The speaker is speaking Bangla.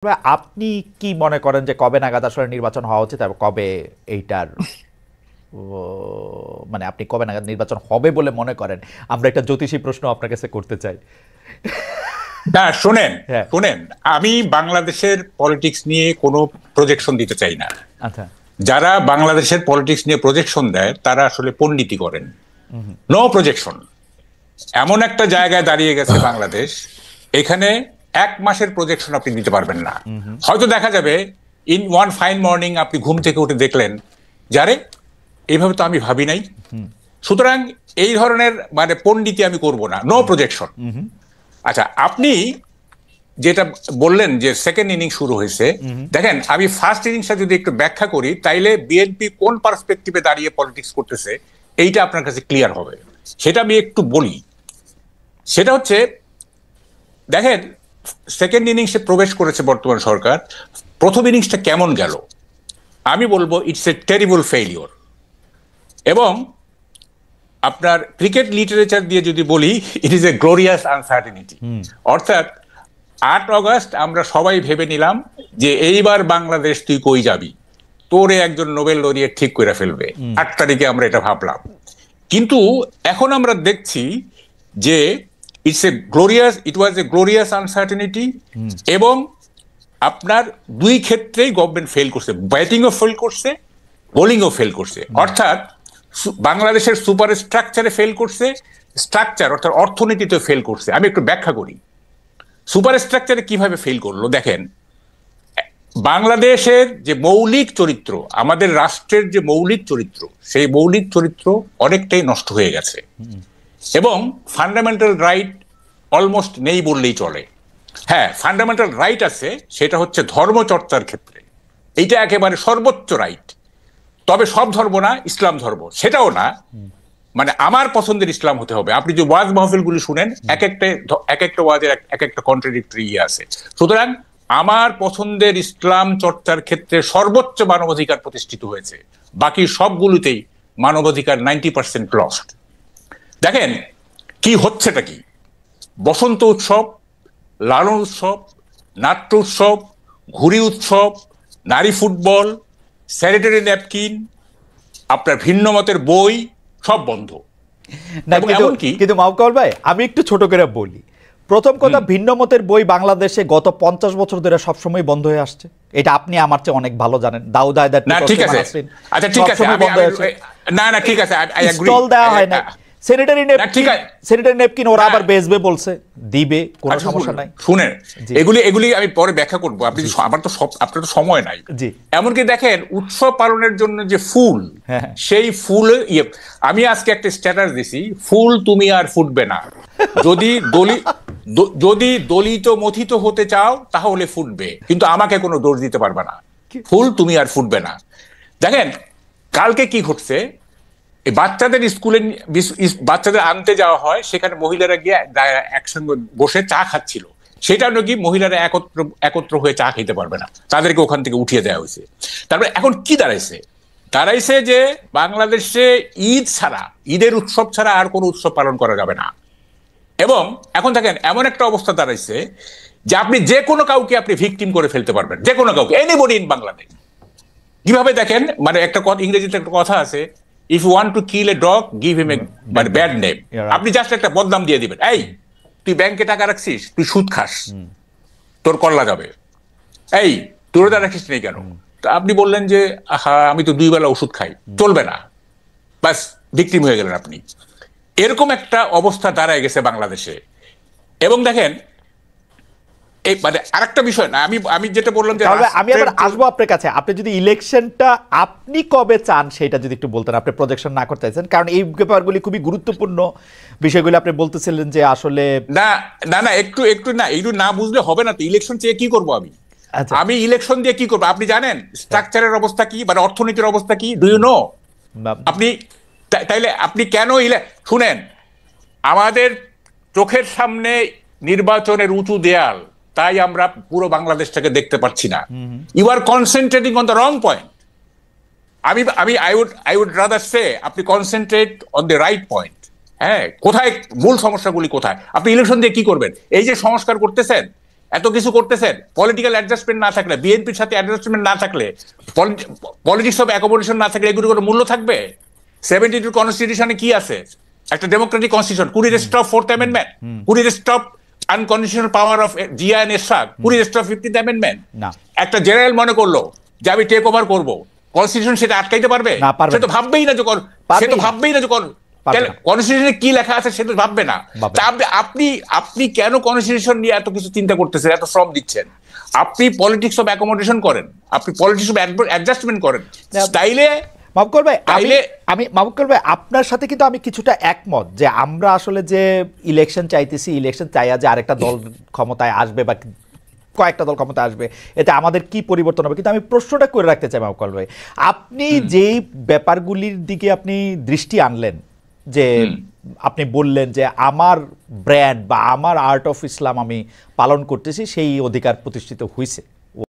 আপনি কি মনে করেন যে কবে নাগাদ আসলে নির্বাচন হওয়া উচিত এবং কবে এইটার মানে আপনি কবে নাগাদ নির্বাচন হবে বলে মনে করেন? আমরা একটা জ্যোতিষী প্রশ্ন আপনার কাছে করতে চাই। না শুনেন হ্যাঁ। শুনেন, আমি বাংলাদেশের পলিটিক্স নিয়ে কোনো প্রজেকশন দিতে চাই না। আচ্ছা, যারা বাংলাদেশের পলিটিক্স নিয়ে প্রজেকশন দেয় তারা আসলে পণ্ডিতি করেন। No projection. এমন একটা জায়গায় দাঁড়িয়ে গেছে বাংলাদেশ, এখানে এক মাসের প্রজেকশন আপনি দিতে পারবেন না। হয়তো দেখা যাবে ইন ওয়ান ফাইন মর্নিং আপনি ঘুম থেকে উঠে দেখলেন যারে এইভাবে তো আমি ভাবি নাই। সুতরাং এই ধরনের মানে পণ্ডিতি আমি করব না। No projection. আচ্ছা, আপনি যেটা বললেন যে সেকেন্ড ইনিংস শুরু হয়েছে, দেখেন আমি ফার্স্ট ইনিংসটা যদি একটু ব্যাখ্যা করি তাইলে বিএনপি কোন পার্সপেক্টিভে দাঁড়িয়ে পলিটিক্স করতেছে এইটা আপনার কাছে ক্লিয়ার হবে। সেটা আমি একটু বলি। সেটা হচ্ছে, দেখেন সেকেন্ড ইনিংসে প্রবেশ করেছে বর্তমান সরকার। প্রথম ইনিংসটা কেমন গেল আমি বলবো ইটস এ টেরিবল ফেইলিওর। এবং আপনার ক্রিকেট লিটারেচার দিয়ে যদি বলি, it is a glorious uncertainty. অর্থাৎ 8 অগস্ট আমরা সবাই ভেবে নিলাম যে এইবার বাংলাদেশ তুই কই যাবি, তোরে একজন নোবেল লরিয়েট ঠিক করে ফেলবে। 8 তারিখে আমরা এটা ভাবলাম, কিন্তু এখন আমরা দেখছি যে ইট ওয়াজ এ গ্লোরিয়াস আনসার্টেনিটি। এবং আপনার দুই ক্ষেত্রেই গভর্নমেন্ট ফেল করছে, ব্যাটিংও ফেল করছে, বোলিংও ফেল করছে। অর্থাৎ বাংলাদেশের সুপার স্ট্রাকচারে ফেল করছে, স্ট্রাকচার অর্থাৎ অর্থনীতিতে ফেল করছে। আমি একটু ব্যাখ্যা করি সুপার স্ট্রাকচারে কিভাবে ফেল করলো। দেখেন, বাংলাদেশের যে মৌলিক চরিত্র, আমাদের রাষ্ট্রের যে মৌলিক চরিত্র, সেই মৌলিক চরিত্র অনেকটাই নষ্ট হয়ে গেছে এবং ফান্ডামেন্টাল রাইট অলমোস্ট নেই বললেই চলে। হ্যাঁ, ফান্ডামেন্টাল রাইট আছে, সেটা হচ্ছে ধর্মচর্চার ক্ষেত্রে এইটা একেবারে সর্বোচ্চ রাইট। তবে সব ধর্ম না, ইসলাম ধর্ম সেটাও না, মানে আমার পছন্দের ইসলাম হতে হবে। আপনি যে ওয়াজ মাহফিলগুলি শুনেন, এক একটা ওয়াজের এক একটা কন্ট্রাডিক্টরি আছে। সুতরাং আমার পছন্দের ইসলাম চর্চার ক্ষেত্রে সর্বোচ্চ মানবাধিকার প্রতিষ্ঠিত হয়েছে, বাকি সবগুলোতেই মানবাধিকার 90% লস্ট। দেখেন কি হচ্ছেটা কি, বসন্ত উৎসব, লালন উৎসব, নাট্য উৎসব, ঘুড়ি উৎসব, নারী ফুটবল, স্যানিটারি ন্যাপকিন, আপনার ভিন্ন মতের বই সব বন্ধ। কিন্তু মাহবুব ভাই, আমি একটু ছোট করে বলি। প্রথম কথা, ভিন্ন মতের বই বাংলাদেশে গত 50 বছর ধরে সবসময় বন্ধ হয়ে আসছে। এটা আপনি আমার চেয়ে অনেক ভালো জানেন। দাউদ হায়দার, না ঠিক আছে, আচ্ছা ঠিক আছে, না না ঠিক আছে, স্টল দেওয়া হয় না। স্যানিটারি ন্যাপকিন ওরা আবার বেচবে বলছে, দিবে, কোনো সমস্যা নাই। শুনেন, এগুলি আমি পরে ব্যাখ্যা করবো। আপনি আমার তো আপনার তো সময় নাই। এমনকি দেখেন উৎসব পালনের জন্য যে ফুল, সেই ফুল আমি আজকে একটা স্ট্যাটাস দিছি, ফুল তুমি আর ফুটবে না। যদি দলিত মথিত হতে চাও তাহলে ফুটবে, কিন্তু আমাকে কোনো দোষ দিতে পারবে না। ফুল তুমি আর ফুটবে না। দেখেন কালকে কি ঘটছে, এই বাচ্চাদের স্কুলে বাচ্চাদের আনতে যাওয়া হয়, সেখানে মহিলারা গিয়ে একসঙ্গে বসে চা খাচ্ছিল। সেটা নাকি মহিলারা একত্র হয়ে চা খেতে পারবে না, তাদেরকে ওখান থেকে উঠিয়ে দেওয়া হয়েছে। তারপরে এখন কি দাঁড়াইছে যে বাংলাদেশে ঈদ ছাড়া, ঈদের উৎসব ছাড়া আর কোনো উৎসব পালন করা যাবে না। এবং এখন দেখেন এমন একটা অবস্থা দাঁড়াইছে যে আপনি যে কোনো কাউকে আপনি ভিকটিম করে ফেলতে পারবেন, যে কোনো কাউকে, এনিবডি ইন বাংলাদেশ। কিভাবে দেখেন, মানে একটা ইংরেজিতে একটা কথা আছে, if you want to kill a dog give him a bad name. আপনি জাস্ট একটা বদনাম দিয়ে দিবেন, এই তুই ব্যাংকে টাকা রাখছিস, তুই সুদ খাস, তোর কল্লা যাবে। এই তুই রোজা রাখিস নেই কেন? আপনি বললেন যে আমি তো 2 বেলা ওষুধ খাই, চলবে না, বাস ভিকটিম হয়ে গেলেন আপনি। এরকম একটা অবস্থা দাঁড়ায় গেছে বাংলাদেশে। এবং দেখেন মানে আরেকটা বিষয় না, আমি যেটা বললাম যে আমি আবার আসবো আপনার কাছে। আপনি যদি ইলেকশনটা আপনি কবে চান সেটা যদি একটু বলতেন, আপনি প্রজেকশন না করতে চাইছেন, কারণ এই ব্যাপারগুলি খুবই গুরুত্বপূর্ণ বিষয়গুলো আপনি বলতেছিলেন যে আসলে না একটু না বুঝলে হবে না। তো ইলেকশন চেয়ে কি করবো আমি ইলেকশন দিয়ে কি করবো? আপনি জানেন স্ট্রাকচারের অবস্থা কি, মানে অর্থনীতির অবস্থা কি, ডু ইউ নো? আপনি তাইলে আপনি কেন শুনেন, আমাদের চোখের সামনে নির্বাচনের উঁচু দেয়াল, তাই আমরা পুরো বাংলাদেশটাকে দেখতে পাচ্ছি না। You are concentrating on the wrong point. I would rather say আপনি concentrate on the right point. হ্যাঁ, কোথায় মূল সমস্যাগুলি কোথায়? আপনি ইলেকশন দিয়ে কি করবেন? এই যে সংস্কার করতেছেন, এত কিছু করতেছেন, পলিটিক্যাল অ্যাডজাস্টমেন্ট না থাকলে, বিএনপির সাথে অ্যাডজাস্টমেন্ট না থাকলে, পলিটিক্স অফ অ্যাকোমোডেশন না থাকলে এগুলো কোনো মূল্য থাকবে? 72 কনস্টিটিউশনে কি আছে? একটা democratic constitution. Could it stop 4th amendment? Could it stop unconditional power of Zia and Ershad? কুড ইট স্টপ 15th অ্যামেন্ডমেন্ট? না। একটা জেনারেল মনে করলো যে আমি টেক ওভার করবো, কনস্টিটিউশন সেটা আটকাইতে পারবে? না, পারবে সে তো না। ভাববেই না যে সে তো ভাববেই না যে পারবে না। কনস্টিটিউশনে কি লেখা আছে সেটা ভাববে না। ভাববে তা আপনি কেন কনস্টিটিউশন নিয়ে এত কিছু চিন্তা করতেছেন, এত শ্রম দিচ্ছেন? আপনি পলিটিক্স অফ অ্যাকোমোডেশন করেন, আপনি পলিটিক্স অফ অ্যাডজাস্টমেন্ট করেন। তাইলে মাহবুব ভাই, আমি মাহবুব ভাই আপনার সাথে কিন্তু আমি কিছুটা একমত যে আমরা আসলে যে ইলেকশন চাইতেছি, ইলেকশন চাইয়া যে আরেকটা দল ক্ষমতায় আসবে বা কয়েকটা দল ক্ষমতায় আসবে, এতে আমাদের কি পরিবর্তন হবে। কিন্তু আমি প্রশ্নটা করে রাখতে চাই মাহবুব ভাই, আপনি যেই ব্যাপারগুলির দিকে আপনি দৃষ্টি আনলেন, যে আপনি বললেন যে আমার ব্র্যান্ড বা আমার আর্ট অফ ইসলাম আমি পালন করতেছি, সেই অধিকার প্রতিষ্ঠিত হয়েছে।